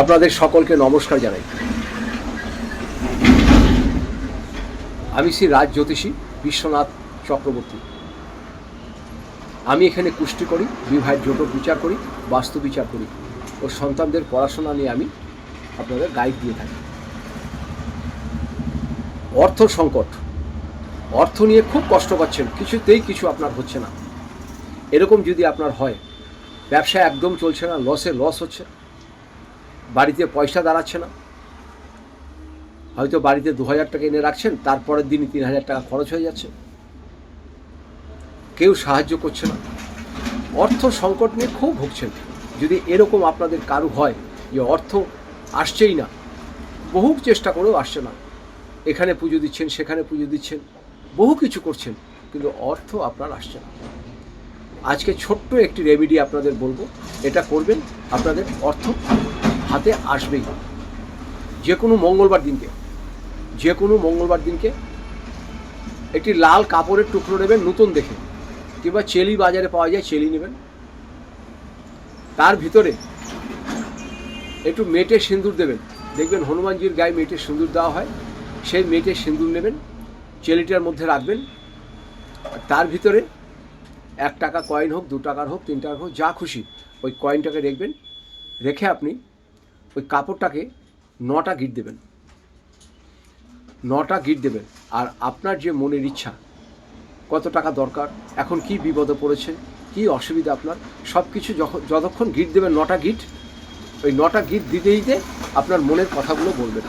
আপনাদের সকলকে নমস্কার জানাই। আমি শ্রী রাজ জ্যোতিষী বিশ্বনাথ চক্রবর্তী। আমি এখানে কুষ্টি করি, বিবাহের জোটক বিচার করি, বাস্তু বিচার করি ও সন্তানদের পড়াশোনা নিয়ে আমি আপনাদের গাইড দিয়ে থাকি। অর্থ সংকট, অর্থ নিয়ে খুব কষ্ট পাচ্ছেন, কিছুতেই কিছু আপনার হচ্ছে না, এরকম যদি আপনার হয়, ব্যবসা একদম চলছে না, লস হচ্ছে, বাড়িতে পয়সা দাঁড়াচ্ছে না, হয়তো বাড়িতে 2000 টাকা এনে রাখছেন, তারপরের দিনই 3000 টাকা খরচ হয়ে যাচ্ছে, কেউ সাহায্য করছে না, অর্থ সংকট নিয়ে খুব ভুগছেন। যদি এরকম আপনাদের কারো হয় যে অর্থ আসছেই না, বহু চেষ্টা করেও আসছে না, এখানে পুজো দিচ্ছেন, সেখানে পুজো দিচ্ছেন, বহু কিছু করছেন, কিন্তু অর্থ আপনার আসছে না, আজকে ছোট্ট একটি রেমেডি আপনাদের বলবো, এটা করবেন, আপনাদের অর্থ হাতে আসবেই। যে কোনো মঙ্গলবার দিনকে একটি লাল কাপড়ের টুকরো নেবেন, নতুন দেখে, কিংবা চেলি বাজারে পাওয়া যায়, চেলি নেবেন, তার ভিতরে একটু মেটে সিঁদুর দেবেন। দেখবেন হনুমানজির গায়ে মেটে সিঁদুর দেওয়া হয়, সেই মেটে সিঁদুর নেবেন, চেলিটার মধ্যে রাখবেন, তার ভিতরে 1 টাকা কয়েন হোক, 2 টাকার হোক, 3 টাকার হোক, যা খুশি ওই কয়েনটাকে রাখবেন, রেখে আপনি ওই কাপড়টাকে 9টা গিট দেবেন, 9টা গিট দেবেন। আর আপনার যে মনের ইচ্ছা, কত টাকা দরকার, এখন কি বিপদে পড়েছে, কি অসুবিধা আপনার, সব কিছু যতক্ষণ গিট দেবেন, 9টা গিট, ওই 9টা গিট দিতে দিতে আপনার মনের কথাগুলো বলবেন,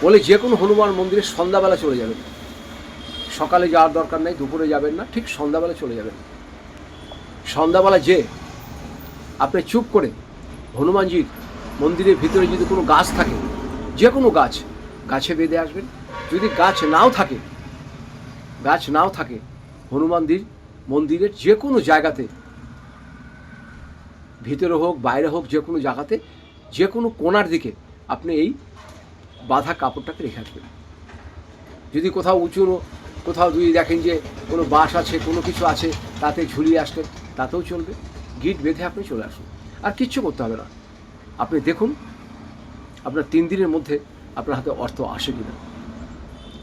বলে যে কোনো হনুমান মন্দিরে সন্ধ্যাবেলা চলে যাবেন, সকালে যাওয়ার দরকার নেই, দুপুরে যাবেন না, ঠিক সন্ধ্যাবেলা চলে যাবেন। সন্ধ্যাবেলা যে আপনি চুপ করে হনুমানজির মন্দিরের ভিতরে যদি কোনো গাছ থাকে, যে কোনো গাছে বেঁধে আসবেন। যদি গাছ নাও থাকে হনুমানজির মন্দিরের যে কোনো জায়গাতে, ভিতরে হোক বাইরে হোক, যে কোনো জায়গাতে, যে কোনো কোণার দিকে আপনি এই বাঁধা কাপড়টাকে রেখে আসবেন। যদি কোথাও উঁচু, কোথাও যদি দেখেন যে কোনো বাঁশ আছে, কোনো কিছু আছে, তাতে ঝুলিয়ে আসলেন, তাতেও চলবে, গিট বেঁধে আপনি চলে আসুন, আর কিচ্ছু করতে হবে না। আপনি দেখুন আপনার 3 দিনের মধ্যে আপনার হাতে অর্থ আসে কিনা,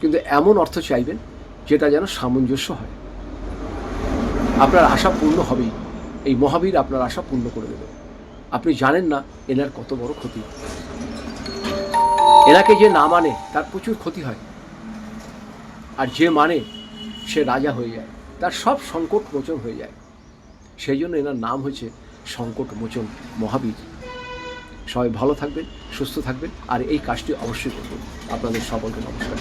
কিন্তু এমন অর্থ চাইবেন যেটা যেন সামঞ্জস্য হয়, আপনার আশা পূর্ণ হবেই। এই মহাবীর আপনার আশা পূর্ণ করে দেবে। আপনি জানেন না এনার কত বড় ক্ষতি, এনাকে যে না মানে তার প্রচুর ক্ষতি হয়, আর যে মানে সে রাজা হয়ে যায়, তার সব সংকট মোচন হয়ে যায়। সেই জন্য এনার নাম হয়েছে সংকট মোচন মহাবীর। সবাই ভালো থাকবেন, সুস্থ থাকবেন, আর এই কাজটি অবশ্যই করবেন। আপনাদের সকলকে নমস্কার।